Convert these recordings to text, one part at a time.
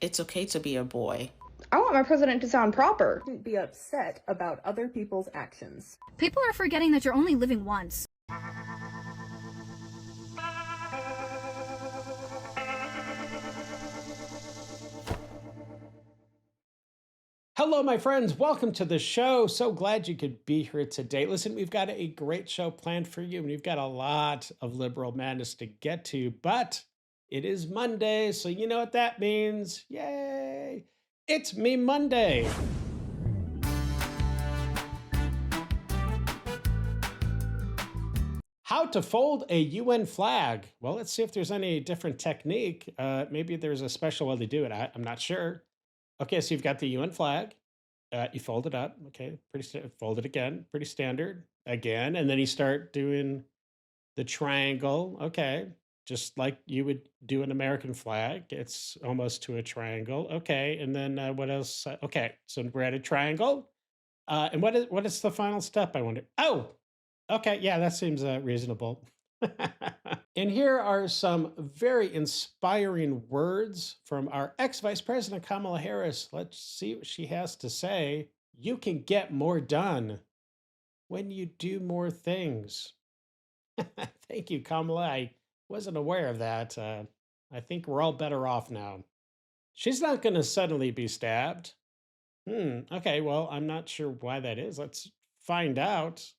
It's okay to be a boy. I want my president to sound proper. Be upset about other people's actions. People are forgetting that you're only living once. Hello, my friends. Welcome to the show. So glad you could be here today. Listen, we've got a great show planned for you, and we've got a lot of liberal madness to get to, but it is Monday, so you know what that means. Yay! It's Me Monday. How to fold a UN flag. Well, let's see if there's any different technique. Maybe there's a special way to do it. I'm not sure. Okay, so you've got the UN flag. You fold it up. Okay, fold it again. Pretty standard. Again, and then you start doing the triangle. Okay, just like you would do an American flag. It's almost to a triangle. Okay, and then what else? Okay, so we're at a triangle. And what is the final step, I wonder? Oh, okay, yeah, that seems reasonable. And here are some very inspiring words from our ex-Vice President Kamala Harris. Let's see what she has to say. You can get more done when you do more things. Thank you, Kamala. I wasn't aware of that. I think we're all better off now. She's not going to suddenly be stabbed. Okay, well, I'm not sure why that is. Let's find out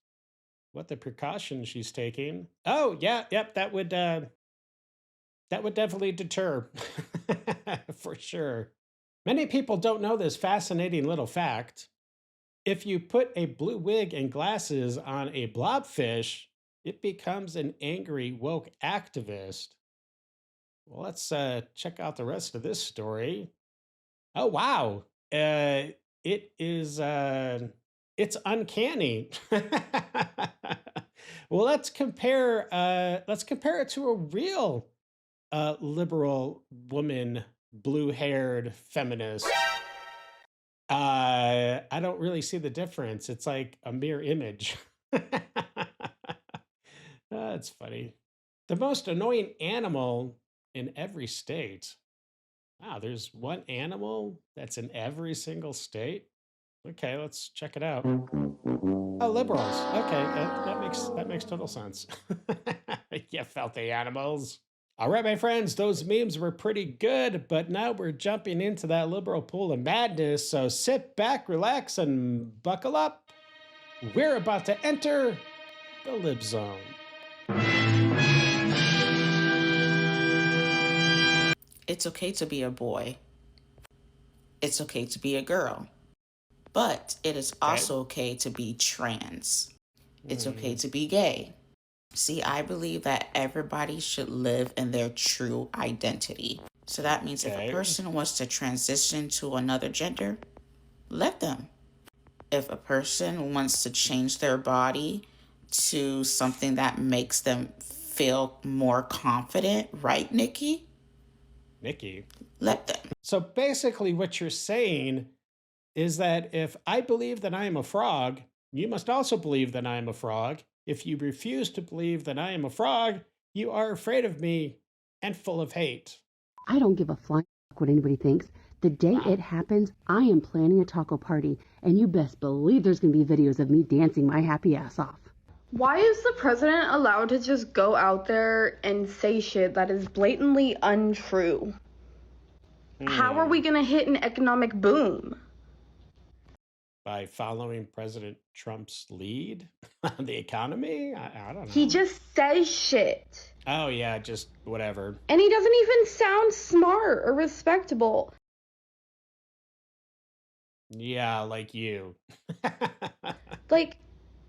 what the precautions she's taking. Oh, yeah, yep, that would definitely deter for sure. Many people don't know this fascinating little fact. If you put a blue wig and glasses on a blobfish, it becomes an angry woke activist. Well, let's check out the rest of this story. Oh, wow. It's uncanny. Well, let's compare it to a real liberal woman, blue-haired feminist. I don't really see the difference. It's like a mirror image. That's funny. The most annoying animal in every state. Wow, there's one animal that's in every single state. Okay, let's check it out. Oh, liberals. Okay, that makes total sense. You filthy animals. All right, my friends, those memes were pretty good, but now we're jumping into that liberal pool of madness. So sit back, relax, and buckle up. We're about to enter the Lib Zone. It's okay to be a boy. It's okay to be a girl. But it is also okay to be trans. It's okay to be gay. See, I believe that everybody should live in their true identity. So that means if a person wants to transition to another gender, let them. If a person wants to change their body to something that makes them feel more confident, right, Nikki? Nikki? Let them. So basically what you're saying is that if I believe that I am a frog, you must also believe that I am a frog. If you refuse to believe that I am a frog, you are afraid of me and full of hate. I don't give a flying what anybody thinks. The day it happens, I am planning a taco party, and you best believe there's going to be videos of me dancing my happy ass off. Why is the president allowed to just go out there and say shit that is blatantly untrue? How are we going to hit an economic boom? By following President Trump's lead on the economy? I don't know. He just says shit. Oh, yeah, just whatever. And he doesn't even sound smart or respectable. Yeah, like you. Like,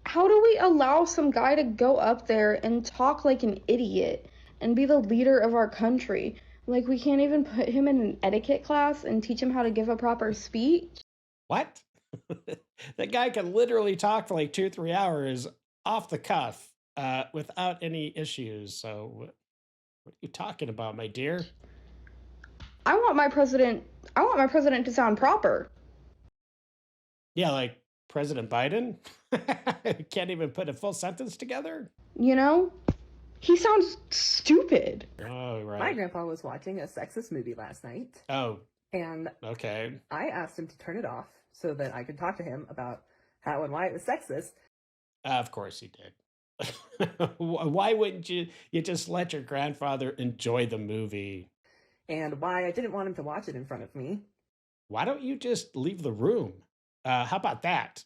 how do we allow some guy to go up there and talk like an idiot and be the leader of our country? Like, we can't even put him in an etiquette class and teach him how to give a proper speech? What? That guy can literally talk for like 2-3 hours off the cuff without any issues. So what are you talking about, my dear? I want my president to sound proper. Yeah, like President Biden? Can't even put a full sentence together? You know? He sounds stupid. Oh, right. My grandpa was watching a sexist movie last night. Oh, And Okay. I asked him to turn it off so that I could talk to him about how and why it was sexist. Of course he did. Why wouldn't you just let your grandfather enjoy the movie? And why I didn't want him to watch it in front of me. Why don't you just leave the room? How about that?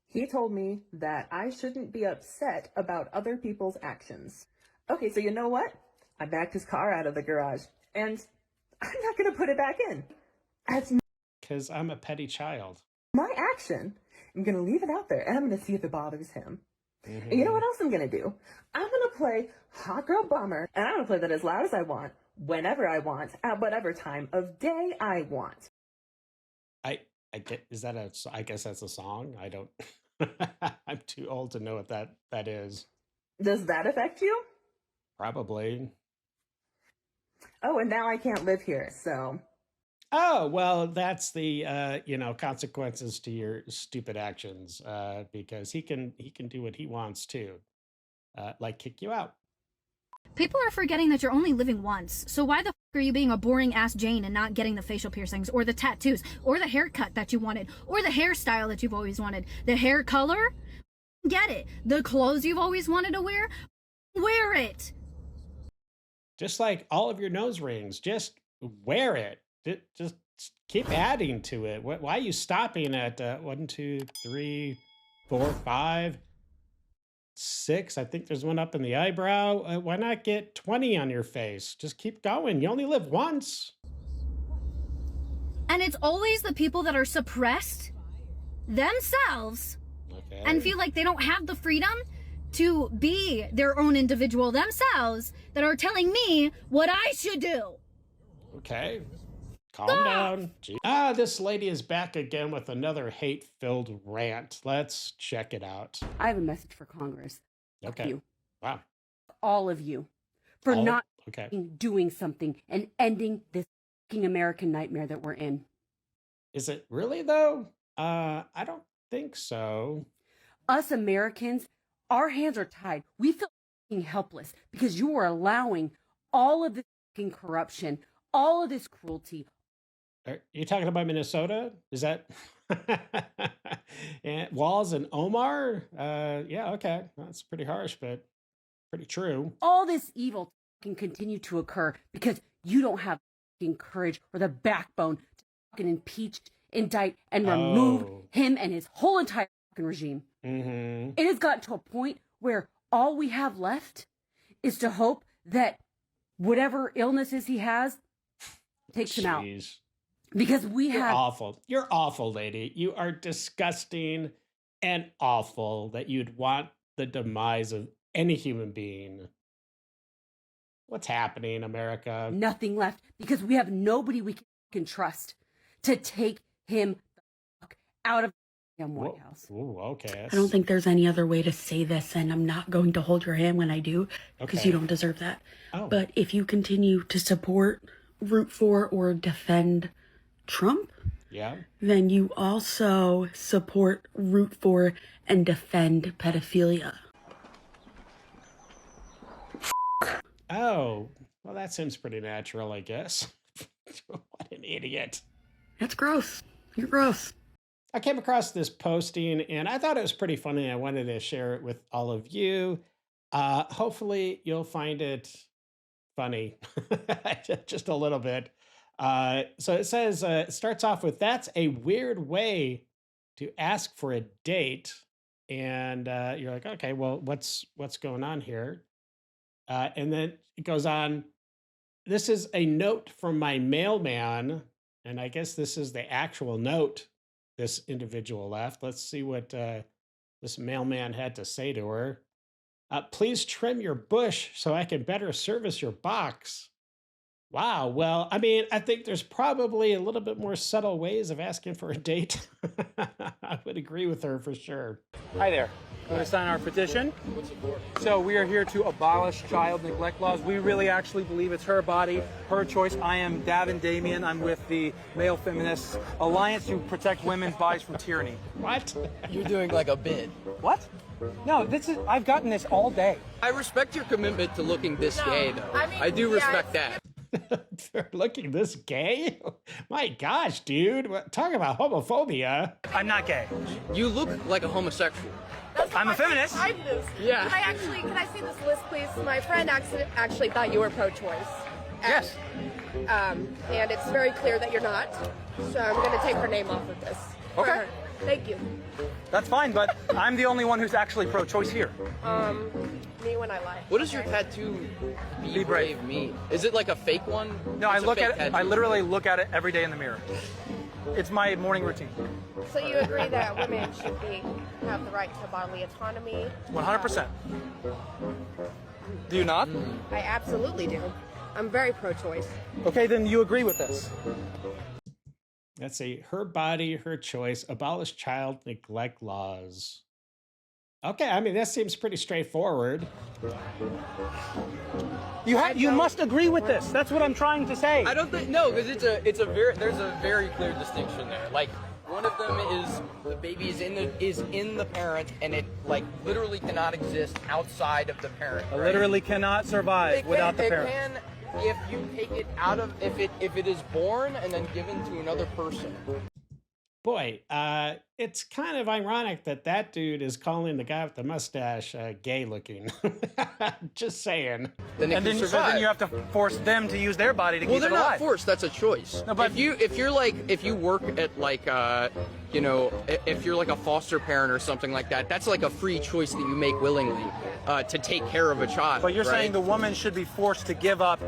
He told me that I shouldn't be upset about other people's actions. Okay, so you know what? I backed his car out of the garage, and I'm not going to put it back in. That's Because I'm a petty child. my action. I'm going to leave it out there, and I'm going to see if it bothers him. Mm-hmm. And you know what else I'm going to do? I'm going to play Hot Girl Bummer, and I'm going to play that as loud as I want, whenever I want, at whatever time of day I want. I get, is that I guess that's a song? I don't, I'm too old to know what that is. Does that affect you? Probably. Oh, and now I can't live here, so... Oh, well, that's the, consequences to your stupid actions, because he can do what he wants too, like kick you out. People are forgetting that you're only living once, so why the f are you being a boring ass Jane and not getting the facial piercings, or the tattoos, or the haircut that you wanted, or the hairstyle that you've always wanted, the hair color? Get it. The clothes you've always wanted to wear it. Just like all of your nose rings, just wear it. Just keep adding to it. Why are you stopping at 1, 2, 3, 4, 5, 6? I think there's one up in the eyebrow. Why not get 20 on your face? Just keep going. You only live once. And it's always the people that are suppressed themselves and feel like they don't have the freedom to be their own individual themselves that are telling me what I should do. Okay. Calm down. This lady is back again with another hate-filled rant. Let's check it out. I have a message for Congress. Okay. You. Wow. All of you. For not doing something and ending this fucking American nightmare that we're in. Is it really, though? I don't think so. Us Americans, our hands are tied. We feel fucking helpless because you are allowing all of this fucking corruption, all of this cruelty. Are you talking about Minnesota? Is that and Walls and Omar? Yeah, okay. That's pretty harsh, but pretty true. All this evil can continue to occur because you don't have fucking courage or the backbone to fucking impeach, indict, and remove him and his whole entire fucking regime. Mm-hmm. It has gotten to a point where all we have left is to hope that whatever illnesses he has takes him out. Because You're awful. You're awful, lady. You are disgusting and awful that you'd want the demise of any human being. What's happening, America? Nothing left because we have nobody we can trust to take him the fuck out of the White House. Ooh, okay. I don't think there's any other way to say this, and I'm not going to hold your hand when I do because you don't deserve that. Oh. But if you continue to support, root for, or defend Trump, then you also support, root for, and defend pedophilia. Oh, well, that seems pretty natural, I guess. What an idiot. That's gross. You're gross. I came across this posting and I thought it was pretty funny. I wanted to share it with all of you. Hopefully you'll find it funny, just a little bit. So it says, it starts off with, "That's a weird way to ask for a date." And you're like, okay, well, what's going on here? And then it goes on, "This is a note from my mailman." And I guess this is the actual note this individual left. Let's see what this mailman had to say to her. "Please trim your bush so I can better service your box." Wow. Well, I mean, I think there's probably a little bit more subtle ways of asking for a date. I would agree with her for sure. Hi there. Want to sign our petition? So we are here to abolish child neglect laws. We really actually believe it's her body, her choice. I am Davin Damien. I'm with the Male Feminist Alliance to protect women's bodies from tyranny. What? You're doing like a bit. What? No, I've gotten this all day. I respect your commitment to looking this gay, though. I do respect that. For looking this gay? My gosh, dude. Talk about homophobia. I'm not gay. You look like a homosexual. I'm a feminist. Yeah. Can I see this list, please? My friend actually thought you were pro-choice. Yes. And it's very clear that you're not. So I'm going to take her name off of this. Okay. Thank you. That's fine, but I'm the only one who's actually pro-choice here. Me when I lie. What does your tattoo be brave mean? Is it like a fake one? No, I It's a look fake at it. tattoo. I literally look at it every day in the mirror. It's my morning routine. So you agree that women should have the right to bodily autonomy? 100%. Do you not? I absolutely do. I'm very pro-choice. Okay, then you agree with this. Let's see. Her body, her choice. Abolish child neglect laws. Okay, I mean, that seems pretty straightforward. You must agree with this. That's what I'm trying to say. I don't think because there's a very clear distinction there. Like one of them is the baby is in the parent, and it like literally cannot exist outside of the parent. It right? literally cannot survive without the parent. It can if you take it out of if it is born and then given to another person. Boy, it's kind of ironic that dude is calling the guy with the mustache gay looking. Just saying. Then it can So survive. then you have to force them to use their body to keep it they're alive. not forced. That's a choice. No, but if you work at like if you're like a foster parent or something like that, that's like a free choice that you make willingly to take care of a child. But you're right? saying the woman should be forced to give up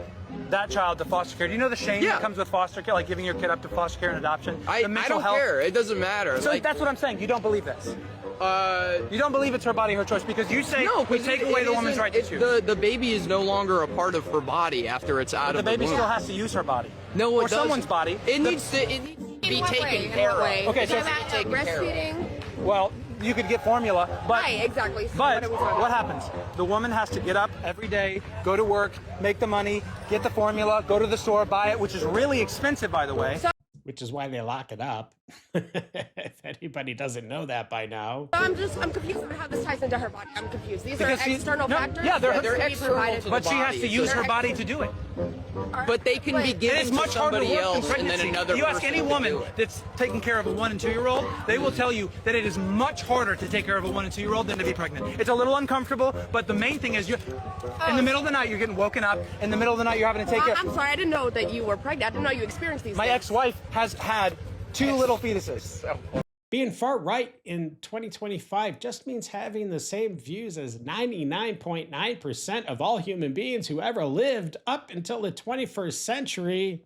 that child to foster care. Do you know the shame that comes with foster care, like giving your kid up to foster care and adoption? I don't care. It doesn't matter. So like, that's what I'm saying. You don't believe this. You don't believe it's her body, her choice, because you say we take away the woman's right to choose. The baby is no longer a part of her body after it's out But of the the baby womb. still has to use her body. No, or it doesn't. someone's body. It needs to be taken care of. Okay, so breastfeeding. well, you could get formula, but Right, exactly. So but what are we talking what about? happens? The woman has to get up every day, go to work, make the money, get the formula, go to the store, buy it, which is really expensive, by the way. Which is why they lock it up. If anybody doesn't know that by now. I'm confused about how this ties into her body. I'm confused. These are Because external factors. Yeah, they're that need to be external provided. to the But she has to body, use so her they're body to do it. But they can be And given it's to much harder to somebody work else than and then pregnancy. another You ask person any to woman do it. that's taking care of a 1 and 2 year old, they will tell you that it is much harder to take care of a 1 and 2 year old than to be pregnant. It's a little uncomfortable, but the main thing is in the middle of the night you're getting woken up. In the middle of the night you're having to take care. I'm sorry, I didn't know that you were pregnant. I didn't know you experienced these My things. ex-wife has had 2 little fetuses. Being far right in 2025 just means having the same views as 99.9% of all human beings who ever lived up until the 21st century.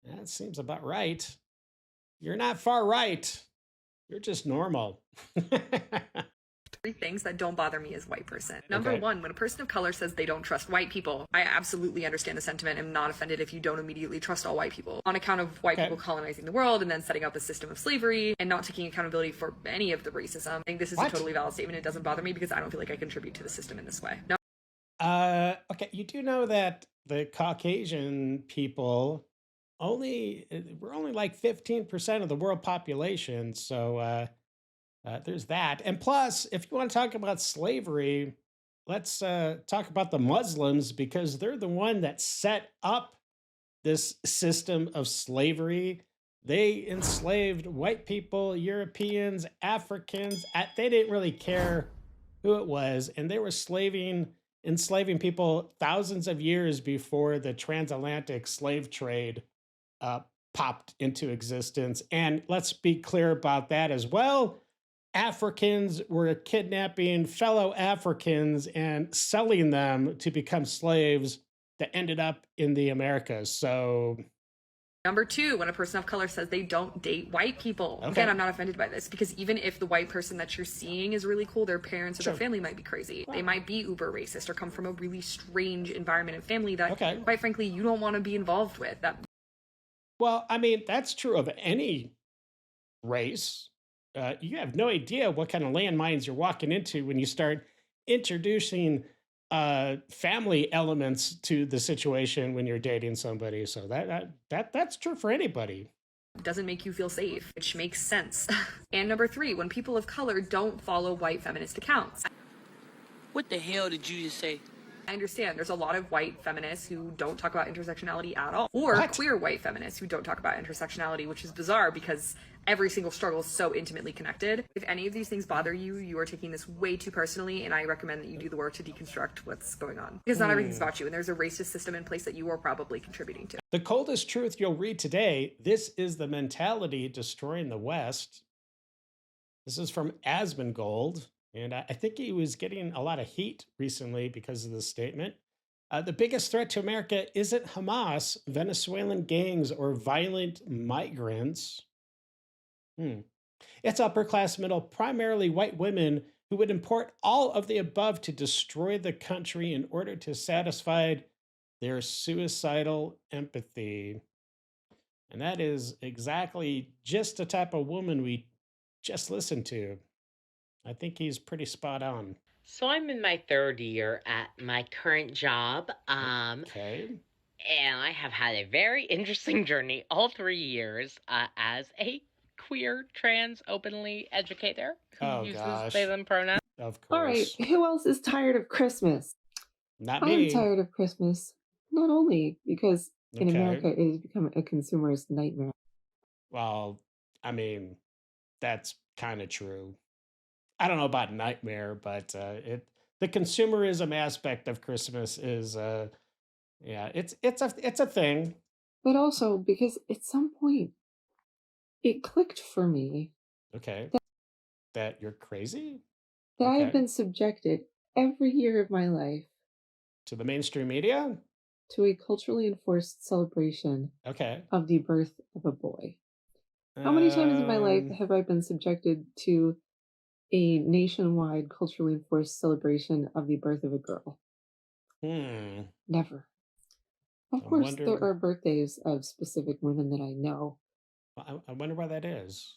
That seems about right. You're not far right. You're just normal. 3 things that don't bother me as a white person. Number 1, when a person of color says they don't trust white people, I absolutely understand the sentiment. I'm not offended if you don't immediately trust all white people on account of white people colonizing the world and then setting up a system of slavery and not taking accountability for any of the racism. I think this is a totally valid statement. It doesn't bother me because I don't feel like I contribute to the system in this way. No. Okay, you do know that the Caucasian people we're only like 15% of the world population, so there's that. And plus, if you want to talk about slavery, let's talk about the Muslims, because they're the one that set up this system of slavery. They enslaved white people, Europeans, Africans. They didn't really care who it was, and they were enslaving people thousands of years before the transatlantic slave trade popped into existence. And let's be clear about that as well. Africans were kidnapping fellow Africans and selling them to become slaves that ended up in the Americas. So Number 2, when a person of color says they don't date white people. Okay. Again, I'm not offended by this because even if the white person that you're seeing is really cool, their parents or their family might be crazy. They might be uber racist or come from a really strange environment and family that, quite frankly, you don't want to be involved with. Well, I mean, that's true of any race. You have no idea what kind of landmines you're walking into when you start introducing family elements to the situation when you're dating somebody. So that's true for anybody. Doesn't make you feel safe, which makes sense. And number 3, when people of color don't follow white feminist accounts. What the hell did you just say? I understand there's a lot of white feminists who don't talk about intersectionality at all, or queer white feminists who don't talk about intersectionality, which is bizarre because every single struggle is so intimately connected. If any of these things bother you, you are taking this way too personally, and I recommend that you do the work to deconstruct what's going on. Because not everything's about you, and there's a racist system in place that you are probably contributing to. The coldest truth you'll read today, this is the mentality destroying the West. This is from Asmongold, and I think he was getting a lot of heat recently because of this statement. The biggest threat to America isn't Hamas, Venezuelan gangs, or violent migrants. It's upper class middle, primarily white women who would import all of the above to destroy the country in order to satisfy their suicidal empathy. And that is exactly just the type of woman we just listened to. I think he's pretty spot on. So I'm in my 3rd year at my current job. Okay. And I have had a very interesting journey all 3 years as a queer, trans, openly educator who uses they, them pronouns. Of course. All right, who else is tired of Christmas? Not me. I'm tired of Christmas. Not only because in America it has become a consumerist nightmare. Well, I mean, that's kind of true. I don't know about nightmare, but the consumerism aspect of Christmas is it's a thing. But also because at some point it clicked for me. Okay. That you're crazy? That I have been subjected every year of my life to the mainstream media? To a culturally enforced celebration of the birth of a boy. How many times in my life have I been subjected to a nationwide culturally enforced celebration of the birth of a girl? Never. Of course, there are birthdays of specific women that I know. I wonder why that is.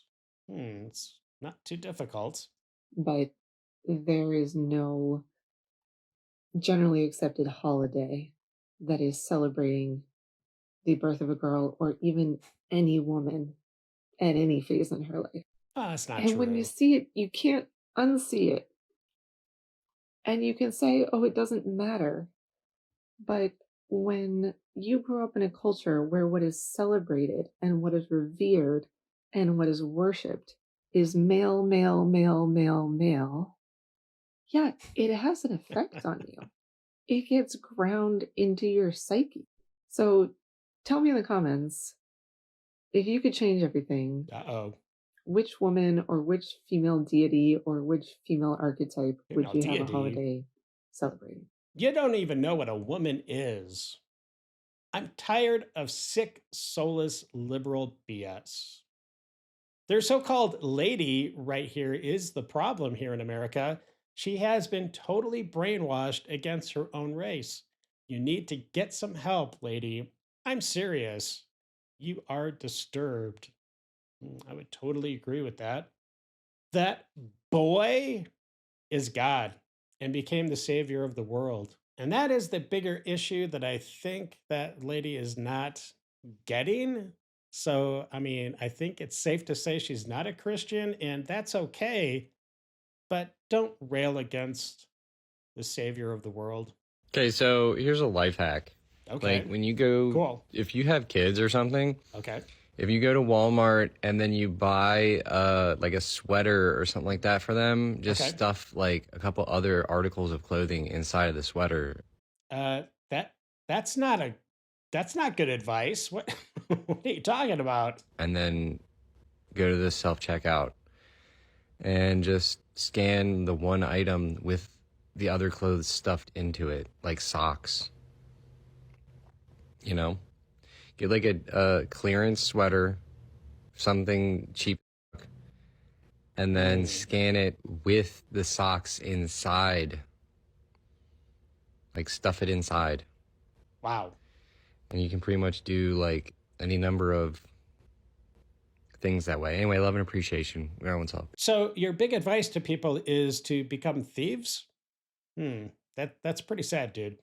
It's not too difficult. But there is no generally accepted holiday that is celebrating the birth of a girl or even any woman at any phase in her life. Oh, that's not and true. When you see it, you can't unsee it. And you can say, oh, it doesn't matter. But when you grow up in a culture where what is celebrated and what is revered and what is worshipped is male, male, male, male, male, yeah, it has an effect on you. It gets ground into your psyche. So tell me in the comments, if you could change everything, which woman or which female deity or which female archetype would you have a holiday celebrating? You don't even know what a woman is. I'm tired of sick, soulless, liberal BS. Their so-called lady right here is the problem here in America. She has been totally brainwashed against her own race. You need to get some help, lady. I'm serious. You are disturbed. I would totally agree with that. That boy is God and became the savior of the world. And that is the bigger issue that I think that lady is not getting. So, I mean, I think it's safe to say she's not a Christian, and that's okay. But don't rail against the savior of the world. Okay, so here's a life hack. Okay. Like when you go, if you have kids or something, if you go to Walmart and then you buy like a sweater or something like that for them, just stuff like a couple other articles of clothing inside of the sweater. That's not good advice. What what are you talking about? And then go to the self-checkout and just scan the one item with the other clothes stuffed into it, like socks. You know, get like a clearance sweater, something cheap, and then scan it with the socks inside. Like stuff it inside. Wow. And you can pretty much do like any number of things that way. Anyway, love and appreciation. Everyone's help. So your big advice to people is to become thieves? That's pretty sad, dude.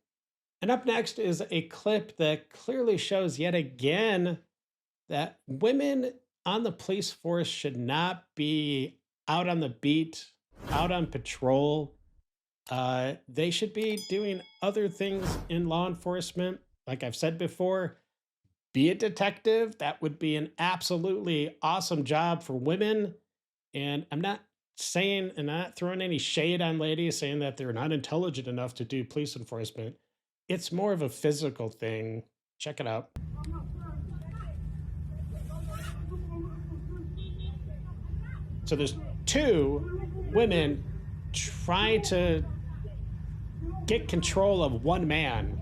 And up next is a clip that clearly shows yet again that women on the police force should not be out on the beat, out on patrol, They should be doing other things in law enforcement. Like I've said before, be a detective. That would be an absolutely awesome job for women. And I'm not saying and not throwing any shade on ladies saying that they're not intelligent enough to do police enforcement. It's more of a physical thing. Check it out. So there's two women trying to get control of one man.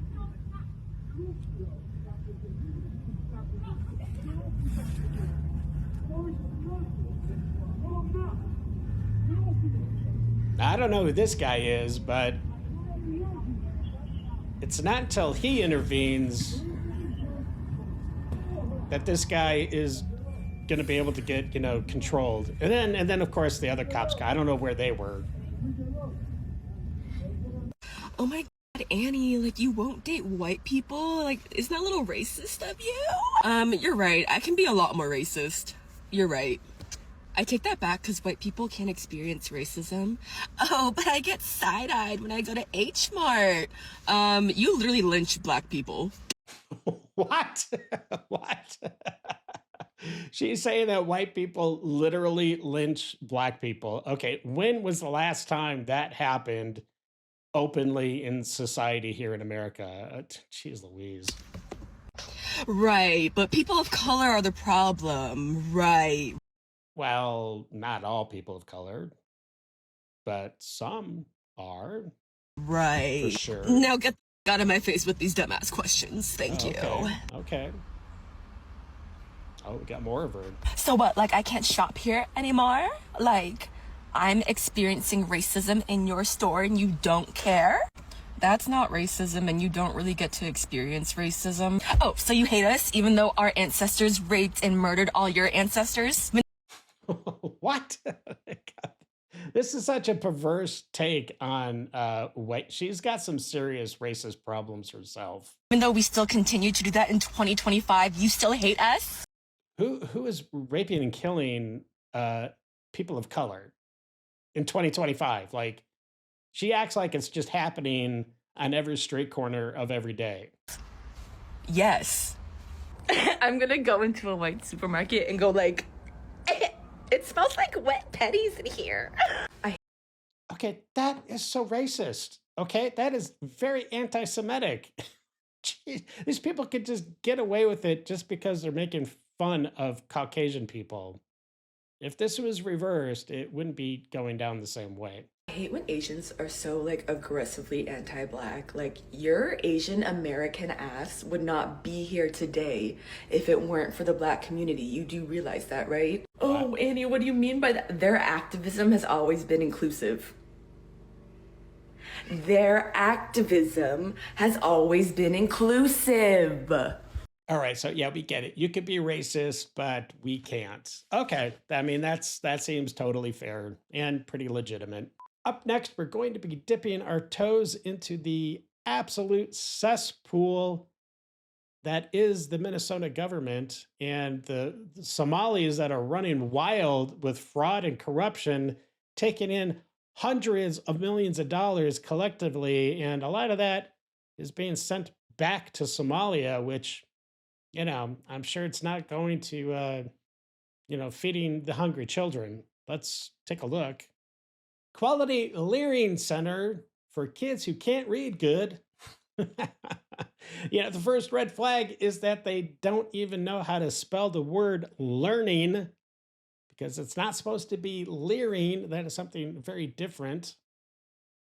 I don't know who this guy is, but it's not until he intervenes that this guy is going to be able to get, controlled. And then of course the other cops, I don't know where they were. Oh my God, Annie, like you won't date white people? Like, isn't that a little racist of you? You're right. I can be a lot more racist. You're right. I take that back because white people can't experience racism. Oh, but I get side-eyed when I go to H Mart. You literally lynch black people. What? What? She's saying that white people literally lynch black people. Okay, when was the last time that happened openly in society here in America? Jeez Louise. Right, but people of color are the problem. Right. Well, not all people of color, but some are. Right. For sure. Now get out of my face with these dumbass questions. Thank you. Okay. Oh, we got more of her. So what, like I can't shop here anymore? Like, I'm experiencing racism in your store and you don't care? That's not racism and you don't really get to experience racism. Oh, so you hate us even though our ancestors raped and murdered all your ancestors? What? This is such a perverse take on white. She's got some serious racist problems herself. Even though we still continue to do that in 2025, you still hate us? Who is raping and killing people of color in 2025? Like, she acts like it's just happening on every street corner of every day. Yes. I'm gonna go into a white supermarket and go like, it smells like wet petties in here. Okay, that is so racist. Okay, that is very anti-Semitic. Jeez, these people could just get away with it just because they're making fun of Caucasian people. If this was reversed, it wouldn't be going down the same way. I hate when Asians are so like aggressively anti-black. Like, your Asian American ass would not be here today if it weren't for the black community. You do realize that, right? Oh, Annie, what do you mean by that? Their activism has always been inclusive. Their activism has always been inclusive. All right, so yeah, we get it. You could be racist, but we can't. Okay, I mean, that seems totally fair and pretty legitimate. Up next, we're going to be dipping our toes into the absolute cesspool that is the Minnesota government and the Somalis that are running wild with fraud and corruption, taking in hundreds of millions of dollars collectively. And a lot of that is being sent back to Somalia, which, I'm sure it's not going to, feeding the hungry children. Let's take a look. Quality Learning Center for kids who can't read good. The first red flag is that they don't even know how to spell the word learning, because it's not supposed to be leering. That is something very different.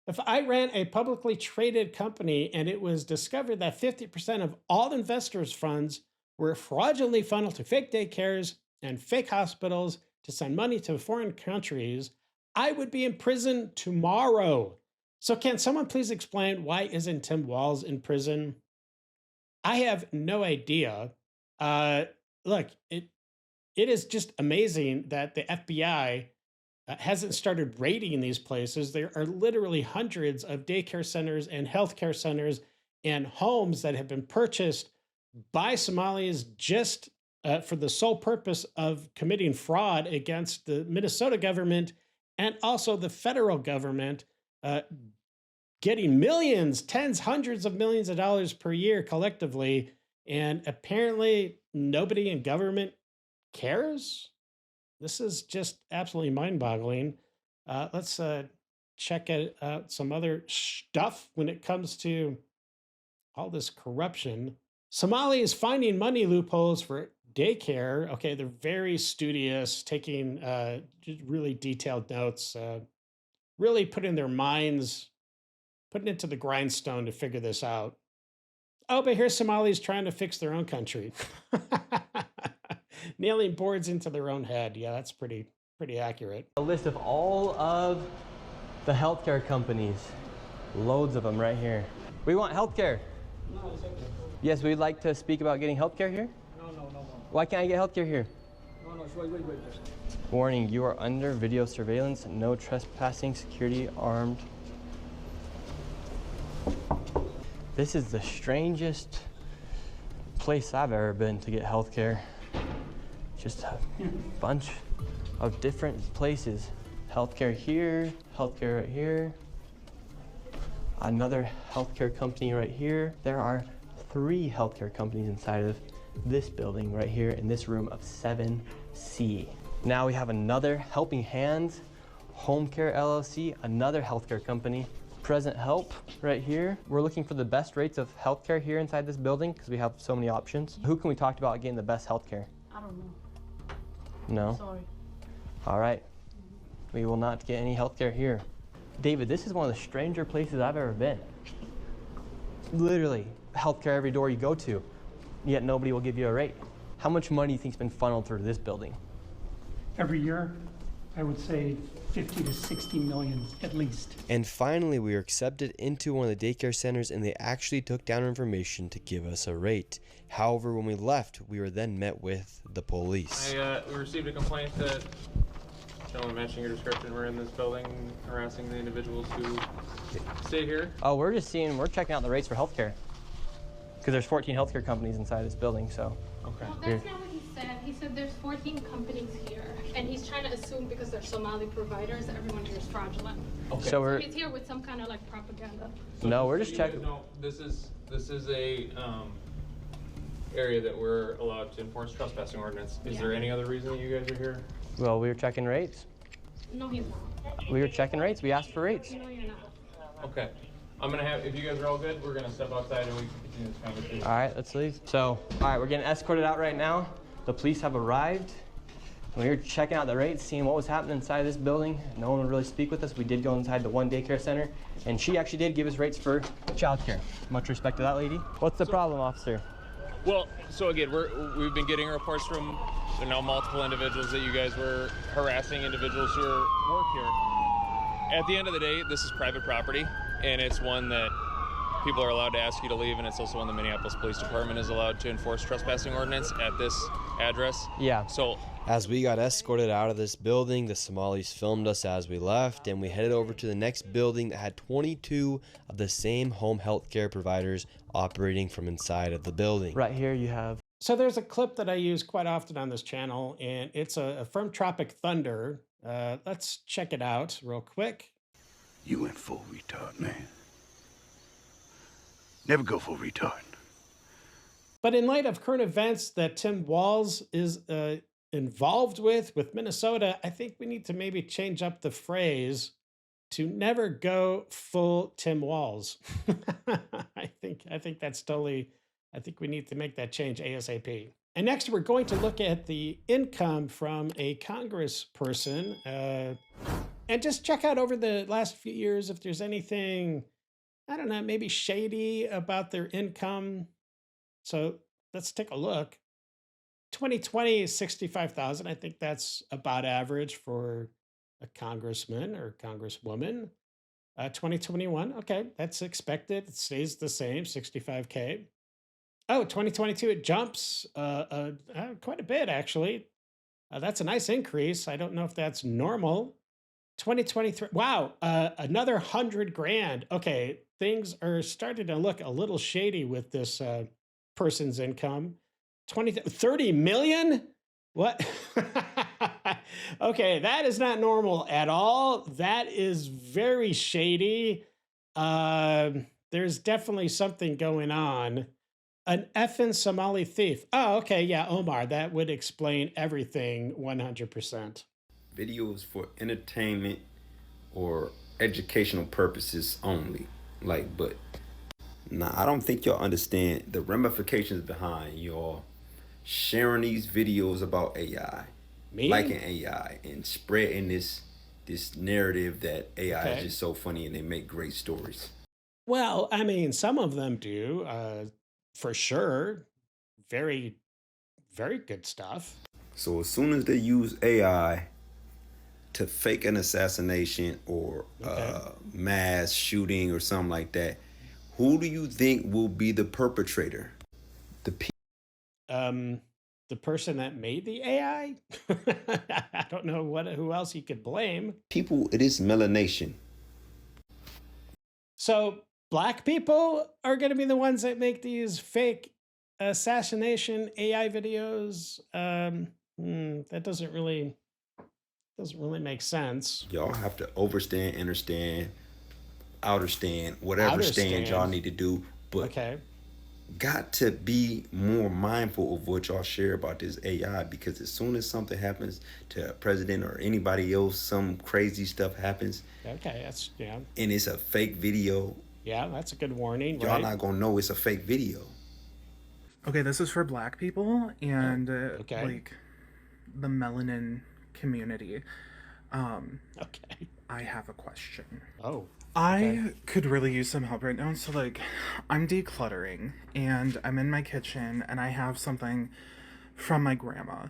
If I ran a publicly traded company and it was discovered that 50% of all investors' funds were fraudulently funneled to fake daycares and fake hospitals to send money to foreign countries, I would be in prison tomorrow. So can someone please explain, why isn't Tim Walz in prison? I have no idea. Look, it is just amazing that the FBI hasn't started raiding these places. There are literally hundreds of daycare centers and healthcare centers and homes that have been purchased by Somalis just for the sole purpose of committing fraud against the Minnesota government and also the federal government. getting millions, tens, hundreds of millions of dollars per year collectively. And apparently nobody in government cares. This is just absolutely mind-boggling. Let's check out some other stuff when it comes to all this corruption. Somali is finding money loopholes for daycare. Okay, they're very studious, taking really detailed notes, really putting their minds, putting it to the grindstone to figure this out. Oh, but here's Somalis trying to fix their own country. Nailing boards into their own head. Yeah, that's pretty accurate. A list of all of the healthcare companies. Loads of them right here. We want healthcare. No, it's okay. Yes, we'd like to speak about getting healthcare here. No. Why can't I get healthcare here? No, wait. Warning, you are under video surveillance. No trespassing, security, armed. This is the strangest place I've ever been to get healthcare. Just a bunch of different places. Healthcare here, healthcare right here. Another healthcare company right here. There are 3 healthcare companies inside of this building right here in this room of 7C. Now we have another Helping Hands, Home Care LLC, another healthcare company. Present Help right here. We're looking for the best rates of healthcare here inside this building because we have so many options. Who can we talk to about getting the best healthcare? I don't know. No? Sorry. All right. We will not get any healthcare here. David, this is one of the stranger places I've ever been. Literally, healthcare every door you go to, yet nobody will give you a rate. How much money do you think's been funneled through this building? Every year, I would say 50 to 60 million at least. And finally, we were accepted into one of the daycare centers and they actually took down our information to give us a rate. However, when we left, we were then met with the police. We received a complaint that gentlemen matching your description were in this building harassing the individuals who stay here. Oh, we're checking out the rates for healthcare. Because there's 14 healthcare companies inside this building, so. Okay. Well, that's not what he said. He said there's 14 companies here, and he's trying to assume because they're Somali providers that everyone here is fraudulent. Okay. So he's here with some kind of like propaganda. No, we're just checking. No, this is a area that we're allowed to enforce trespassing ordinance. Is there any other reason that you guys are here? Well, we were checking rates. No, he's not. We were checking rates. We asked for rates. No, you're not. Okay. I'm gonna have, if you guys are all good, we're gonna step outside and we can continue this conversation. All right, let's leave. So, all right, we're getting escorted out right now. The police have arrived. We were checking out the rates, seeing what was happening inside this building. No one would really speak with us. We did go inside the one daycare center, and she actually did give us rates for childcare. Much respect to that lady. What's the problem, officer? Well, so again, we've been getting reports from multiple individuals that you guys were harassing individuals who work here. At the end of the day, this is private property, and it's one that people are allowed to ask you to leave, and it's also one the Minneapolis Police Department is allowed to enforce trespassing ordinance at this address. Yeah. So as we got escorted out of this building, the Somalis filmed us as we left, and we headed over to the next building that had 22 of the same home health care providers operating from inside of the building. Right here you have. So there's a clip that I use quite often on this channel, and it's from Tropic Thunder. Let's check it out real quick. You went full retard, man. Never go full retard. But in light of current events that Tim Walz is involved with Minnesota, I think we need to maybe change up the phrase to never go full Tim Walz. I think that's totally, I think we need to make that change ASAP. And next we're going to look at the income from a congressperson and just check out over the last few years if there's anything, I don't know, maybe shady about their income. So let's take a look. 2020 is 65,000. I think that's about average for a congressman or congresswoman. 2021, okay, that's expected. It stays the same, 65K. Oh, 2022, it jumps quite a bit, actually. That's a nice increase. I don't know if that's normal. 2023, wow, another 100 grand. Okay, things are starting to look a little shady with this person's income. 30 million? What? Okay, that is not normal at all. That is very shady. There's definitely something going on. An effing Somali thief. Oh, okay. Yeah, Omar, that would explain everything 100%. Videos for entertainment or educational purposes only. Like, but nah, I don't think y'all understand the ramifications behind y'all sharing these videos about AI, Me? liking AI, and spreading this narrative that AI is just so funny and they make great stories. Well, I mean, some of them do, for sure. Very, very good stuff. So as soon as they use AI to fake an assassination or mass shooting or something like that, who do you think will be the perpetrator? The person that made the AI? I don't know who else you could blame. People, it is melanation. So black people are going to be the ones that make these fake assassination AI videos. That doesn't really make sense. Y'all have to overstand, understand, outerstand, whatever stand y'all need to do. But got to be more mindful of what y'all share about this AI, because as soon as something happens to a president or anybody else, some crazy stuff happens. Okay, that's and it's a fake video. Yeah, that's a good warning. Y'all not gonna know it's a fake video. Okay, this is for black people and like the melanin community. Okay. I have a question. Oh. I could really use some help right now. So like, I'm decluttering and I'm in my kitchen and I have something from my grandma.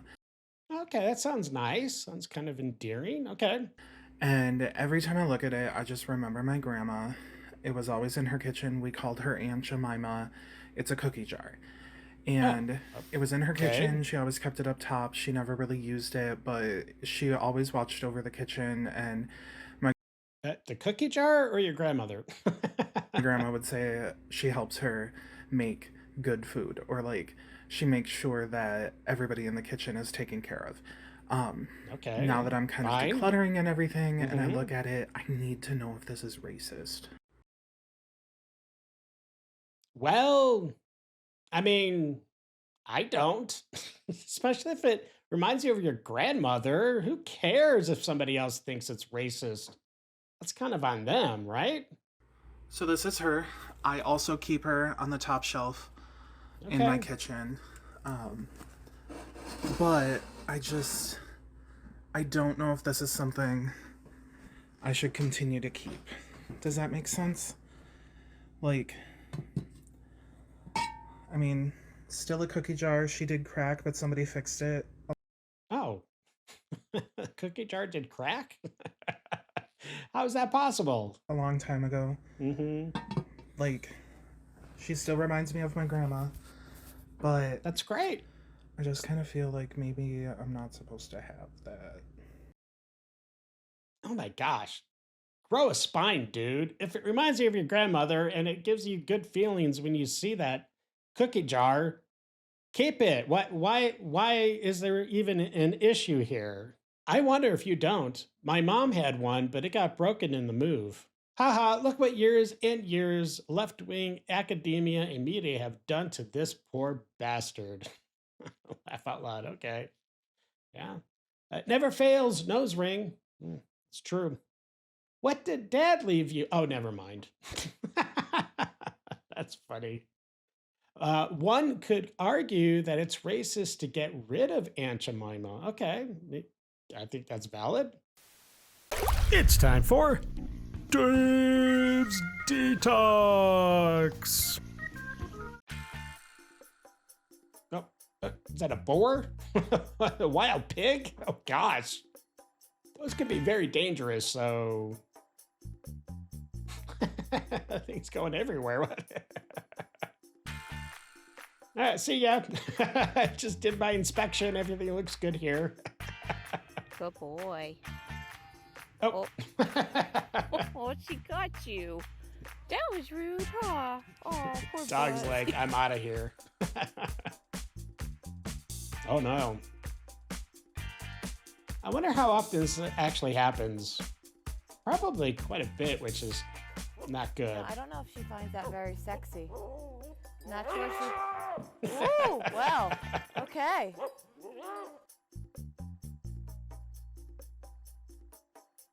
Okay, that sounds nice. Sounds kind of endearing. Okay. And every time I look at it, I just remember my grandma. It was always in her kitchen. We called her Aunt Jemima. It's a cookie jar. And it was in her kitchen. She always kept it up top. She never really used it, but she always watched over the kitchen. And the cookie jar or your grandmother? my grandma would say she helps her make good food, or like she makes sure that everybody in the kitchen is taken care of. Now that I'm kind of decluttering and everything, and I look at it, I need to know if this is racist. Well, I mean, I don't. Especially if it reminds you of your grandmother. Who cares if somebody else thinks it's racist? That's kind of on them, right? So this is her. I also keep her on the top shelf in my kitchen. But I don't know if this is something I should continue to keep. Does that make sense? Like, I mean, still a cookie jar. She did crack, but somebody fixed it. Oh. Cookie jar did crack? How is that possible? A long time ago. Like, she still reminds me of my grandma, but that's great. I just kind of feel like maybe I'm not supposed to have that. Oh my gosh. Grow a spine, dude. If it reminds you of your grandmother and it gives you good feelings when you see that cookie jar, keep it. Why is there even an issue here? I wonder if you don't. My mom had one, but it got broken in the move. Haha, look what years and years left-wing academia and media have done to this poor bastard. Laugh out loud, okay. Yeah. Never fails, nose ring. It's true. What did Dad leave you? Oh, never mind. That's funny. One could argue that it's racist to get rid of Aunt Jemima. Okay, I think that's valid. It's time for Dave's Detox. Oh, is that a boar? A wild pig? Oh gosh. Those could be very dangerous, so... That thing's going everywhere. All right, see ya. I just did my inspection. Everything looks good here. Good boy. Oh. Oh, she got you. That was rude, huh? Oh, poor Dog's bud. leg. I'm out of here. Oh no. I wonder how often this actually happens. Probably quite a bit, which is Not good. No, I don't know if she finds that very sexy. Not sure she... Ooh, well, okay.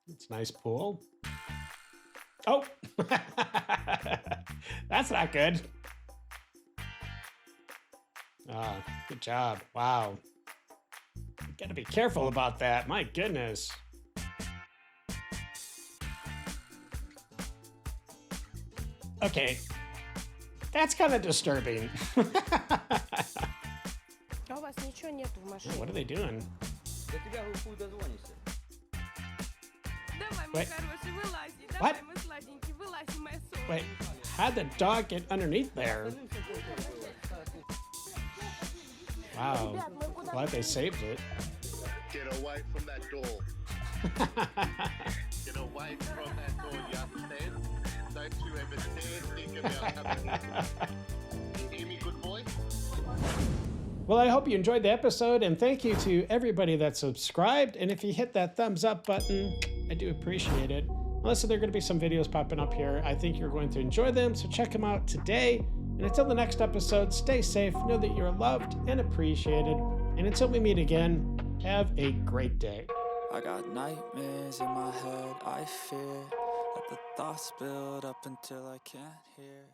It's a nice pool. Oh! That's not good. Ah, good job. Wow. You gotta be careful about that. My goodness. Okay. That's kind of disturbing. What are they doing? Wait. What? Wait, how'd the dog get underneath there? Wow. Glad they saved it. Get away from that door. Get away from that door, you understand? Don't you ever dare think about having... You hear me, good boy? Well, I hope you enjoyed the episode, and thank you to everybody that subscribed. And if you hit that thumbs up button, I do appreciate it. Also, there are going to be some videos popping up here. I think you're going to enjoy them, so check them out today. And until the next episode, stay safe, know that you're loved and appreciated. And until we meet again, have a great day. I got nightmares in my head, I fear that the thoughts build up until I can't hear.